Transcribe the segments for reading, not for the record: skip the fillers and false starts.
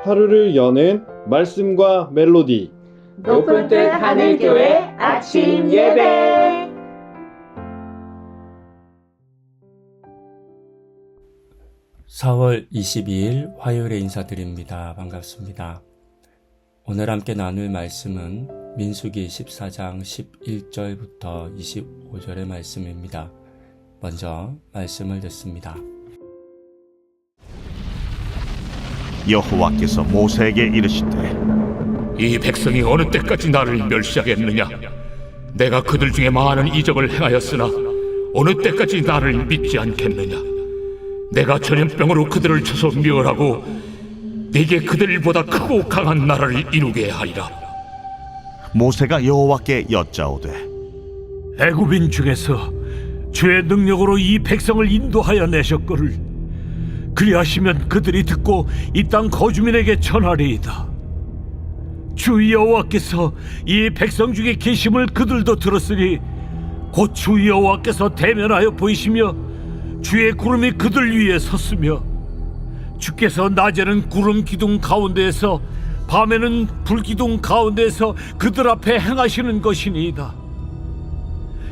하루를 여는 말씀과 멜로디 높은 뜻 하늘교회 아침 예배. (4월 22일) 화요일에 인사드립니다. 반갑습니다. 오늘 함께 나눌 말씀은 민수기 14장 11절부터 25절의 말씀입니다. 먼저 말씀을 듣습니다. 여호와께서 모세에게 이르시되 이 백성이 어느 때까지 나를 멸시하겠느냐? 내가 그들 중에 많은 이적을 행하였으나 어느 때까지 나를 믿지 않겠느냐? 내가 전염병으로 그들을 쳐서 멸하고 네게 그들보다 크고 강한 나라를 이루게 하리라. 모세가 여호와께 여짜오되 애굽인 중에서 주의 능력으로 이 백성을 인도하여 내셨거를 그리하시면 그들이 듣고 이 땅 거주민에게 전하리이다. 주 여호와께서 이 백성 중에 계심을 그들도 들었으니 곧 주 여호와께서 대면하여 보이시며 주의 구름이 그들 위에 섰으며 주께서 낮에는 구름 기둥 가운데에서 밤에는 불 기둥 가운데에서 그들 앞에 행하시는 것이니이다.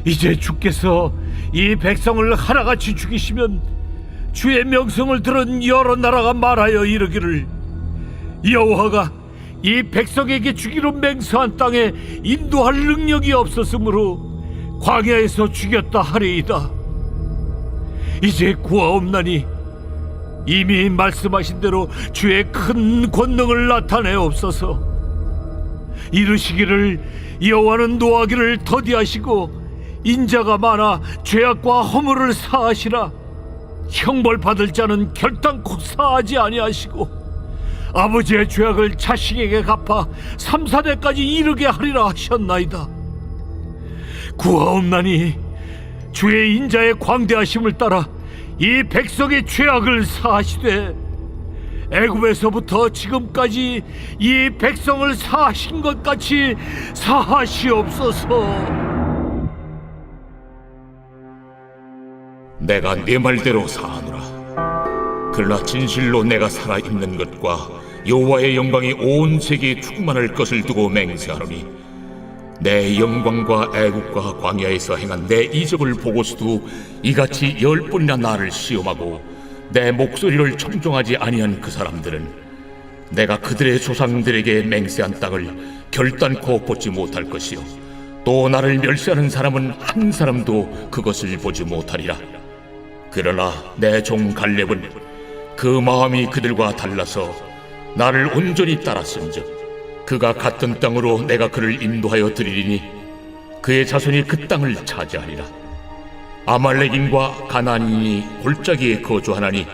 이제 주께서 이 백성을 하나같이 죽이시면 주의 명성을 들은 여러 나라가 말하여 이르기를 여호와가 이 백성에게 주기로 맹세한 땅에 인도할 능력이 없었으므로 광야에서 죽였다 하리이다. 이제 구하옵나니 이미 말씀하신 대로 주의 큰 권능을 나타내옵소서. 이르시기를 여호와는 노하기를 더디하시고 인자가 많아 죄악과 허물을 사하시라. 형벌받을 자는 결단코 사하지 아니하시고 아버지의 죄악을 자식에게 갚아 3, 4대까지 이르게 하리라 하셨나이다. 구하옵나니 주의 인자의 광대하심을 따라 이 백성의 죄악을 사하시되 애굽에서부터 지금까지 이 백성을 사하신 것 같이 사하시옵소서. 내가 네 말대로 사하노라. 그러나 진실로 내가 살아있는 것과 여호와의 영광이 온 세계에 충만할 것을 두고 맹세하노니 내 영광과 애국과 광야에서 행한 내 이적을 보고서도 이같이 10번이나 나를 시험하고 내 목소리를 청종하지 아니한 그 사람들은 내가 그들의 조상들에게 맹세한 땅을 결단코 보지 못할 것이요 또 나를 멸시하는 사람은 한 사람도 그것을 보지 못하리라. 그러나 내 종 갈렙은 그 마음이 그들과 달라서 나를 온전히 따랐은즉 그가 갔던 땅으로 내가 그를 인도하여 드리리니 그의 자손이 그 땅을 차지하리라. 아말렉인과 가나안인이 골짜기에 거주하나니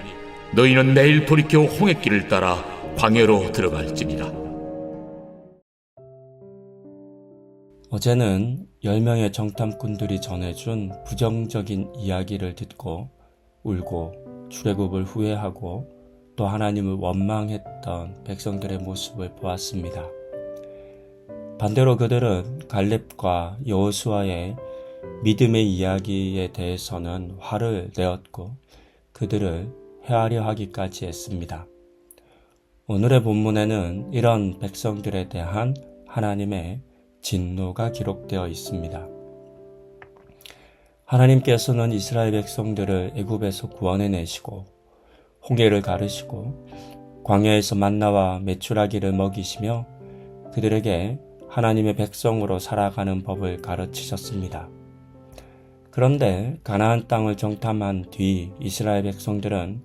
너희는 내일 돌이켜 홍해길을 따라 광야로 들어갈지니라. 어제는 10명의 정탐꾼들이 전해준 부정적인 이야기를 듣고 울고 출애굽을 후회하고 또 하나님을 원망했던 백성들의 모습을 보았습니다. 반대로 그들은 갈렙과 여호수아의 믿음의 이야기에 대해서는 화를 내었고 그들을 헤아려 하기까지 했습니다. 오늘의 본문에는 이런 백성들에 대한 하나님의 진노가 기록되어 있습니다. 하나님께서는 이스라엘 백성들을 애굽에서 구원해내시고 홍해를 가르시고 광야에서 만나와 메추라기를 먹이시며 그들에게 하나님의 백성으로 살아가는 법을 가르치셨습니다. 그런데 가나안 땅을 정탐한 뒤 이스라엘 백성들은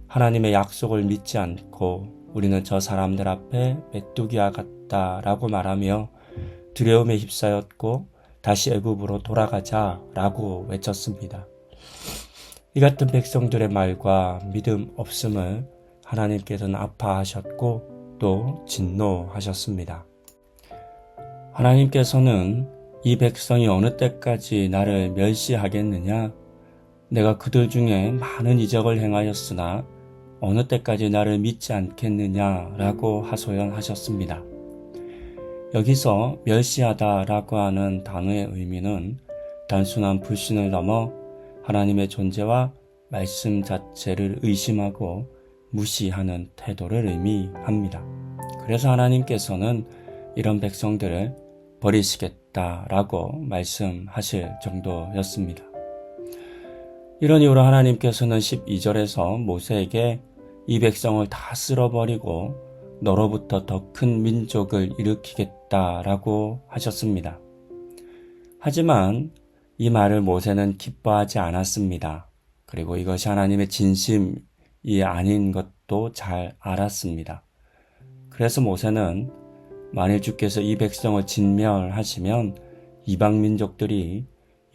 하나님의 약속을 믿지 않고 우리는 저 사람들 앞에 메뚜기와 같다라고 말하며 두려움에 휩싸였고 다시 애굽으로 돌아가자라고 외쳤습니다. 이 같은 백성들의 말과 믿음 없음을 하나님께서는 아파하셨고 또 진노하셨습니다. 하나님께서는 이 백성이 어느 때까지 나를 멸시하겠느냐? 내가 그들 중에 많은 이적을 행하였으나 어느 때까지 나를 믿지 않겠느냐라고 하소연하셨습니다. 여기서 멸시하다라고 하는 단어의 의미는 단순한 불신을 넘어 하나님의 존재와 말씀 자체를 의심하고 무시하는 태도를 의미합니다. 그래서 하나님께서는 이런 백성들을 버리시겠다라고 말씀하실 정도였습니다. 이런 이유로 하나님께서는 12절에서 모세에게 이 백성을 다 쓸어버리고 너로부터 더 큰 민족을 일으키겠다라고 하셨습니다. 하지만 이 말을 모세는 기뻐하지 않았습니다. 그리고 이것이 하나님의 진심이 아닌 것도 잘 알았습니다. 그래서 모세는 만일 주께서 이 백성을 진멸하시면 이방 민족들이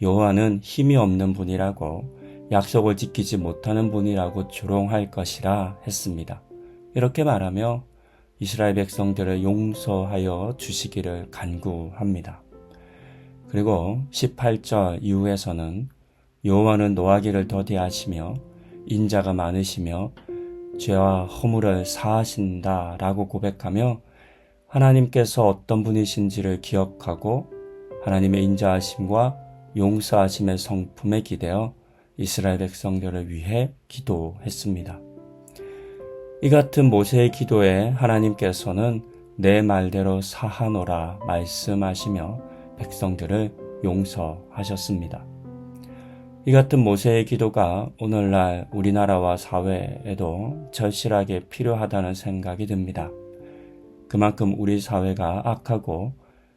여호와는 힘이 없는 분이라고 약속을 지키지 못하는 분이라고 조롱할 것이라 했습니다. 이렇게 말하며 이스라엘 백성들을 용서하여 주시기를 간구합니다. 그리고 18절 이후에서는 여호와는 노하기를 더디하시며 인자가 많으시며 죄와 허물을 사하신다 라고 고백하며 하나님께서 어떤 분이신지를 기억하고 하나님의 인자하심과 용서하심의 성품에 기대어 이스라엘 백성들을 위해 기도했습니다. 이 같은 모세의 기도에 하나님께서는 내 말대로 사하노라 말씀하시며 백성들을 용서하셨습니다. 이 같은 모세의 기도가 오늘날 우리나라와 사회에도 절실하게 필요하다는 생각이 듭니다. 그만큼 우리 사회가 악하고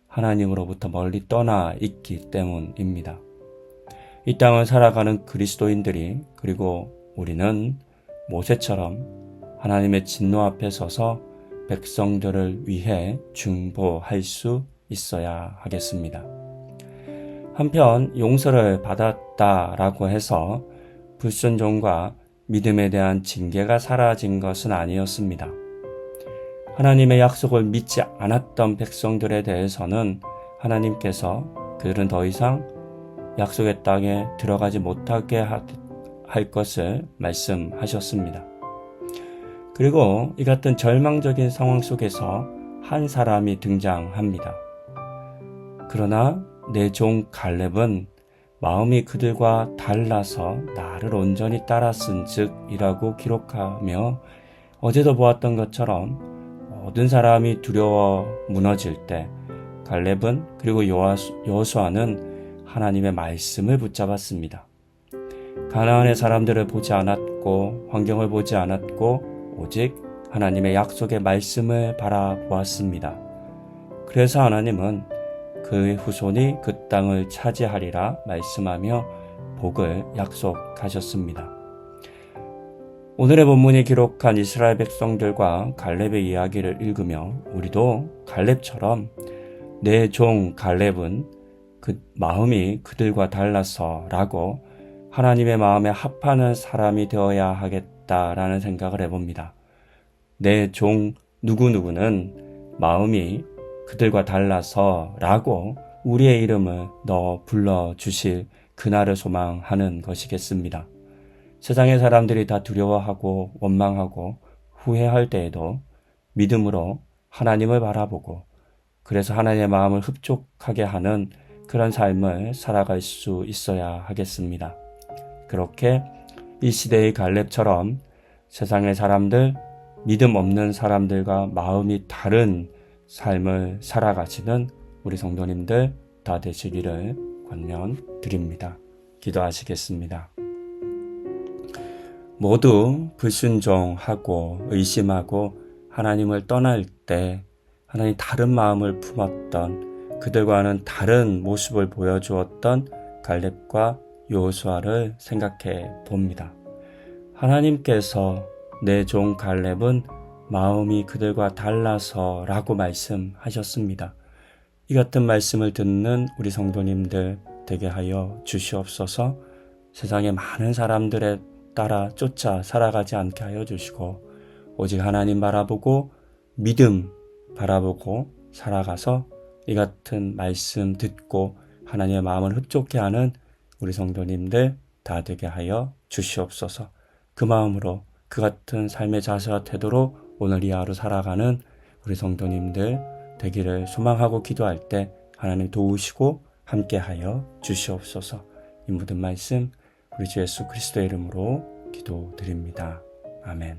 하나님으로부터 멀리 떠나 있기 때문입니다. 이 땅을 살아가는 그리스도인들이 그리고 우리는 모세처럼 하나님의 진노 앞에 서서 백성들을 위해 중보할 수 있어야 하겠습니다. 한편 용서를 받았다라고 해서 불순종과 믿음에 대한 징계가 사라진 것은 아니었습니다. 하나님의 약속을 믿지 않았던 백성들에 대해서는 하나님께서 그들은 더 이상 약속의 땅에 들어가지 못하게 할 것을 말씀하셨습니다. 그리고 이 같은 절망적인 상황 속에서 한 사람이 등장합니다. 그러나 내 종 갈렙은 마음이 그들과 달라서 나를 온전히 따랐은즉 이라고 기록하며 어제도 보았던 것처럼 모든 사람이 두려워 무너질 때 갈렙은 그리고 여호수아는 하나님의 말씀을 붙잡았습니다. 가나안의 사람들을 보지 않았고 환경을 보지 않았고 오직 하나님의 약속의 말씀을 바라보았습니다. 그래서 하나님은 그의 후손이 그 땅을 차지하리라 말씀하며 복을 약속하셨습니다. 오늘의 본문이 기록한 이스라엘 백성들과 갈렙의 이야기를 읽으며 우리도 갈렙처럼 내 종 갈렙은 그 마음이 그들과 달라서라고 하나님의 마음에 합하는 사람이 되어야 하겠다라는 생각을 해봅니다. 내 종 누구누구는 마음이 그들과 달라서라고 우리의 이름을 넣어 불러주실 그날을 소망하는 것이겠습니다. 세상의 사람들이 다 두려워하고 원망하고 후회할 때에도 믿음으로 하나님을 바라보고 그래서 하나님의 마음을 흡족하게 하는 그런 삶을 살아갈 수 있어야 하겠습니다. 그렇게 이 시대의 갈렙처럼 세상의 사람들, 믿음 없는 사람들과 마음이 다른 삶을 살아가시는 우리 성도님들 다 되시기를 권면드립니다. 기도하시겠습니다. 모두 불순종하고 의심하고 하나님을 떠날 때 하나님 다른 마음을 품었던 그들과는 다른 모습을 보여주었던 갈렙과 여호수아를 생각해 봅니다. 하나님께서 내 종 갈렙은 마음이 그들과 달라서라고 말씀하셨습니다. 이 같은 말씀을 듣는 우리 성도님들 되게 하여 주시옵소서. 세상의 많은 사람들에 따라 쫓아 살아가지 않게 하여 주시고 오직 하나님 바라보고 믿음 바라보고 살아가서 이 같은 말씀 듣고 하나님의 마음을 흡족해 하는 우리 성도님들 다 되게 하여 주시옵소서. 그 마음으로 그 같은 삶의 자세와 태도로 오늘 이 하루 살아가는 우리 성도님들 되기를 소망하고 기도할 때 하나님 도우시고 함께하여 주시옵소서. 이 모든 말씀 우리 주 예수 그리스도의 이름으로 기도드립니다. 아멘.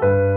아멘.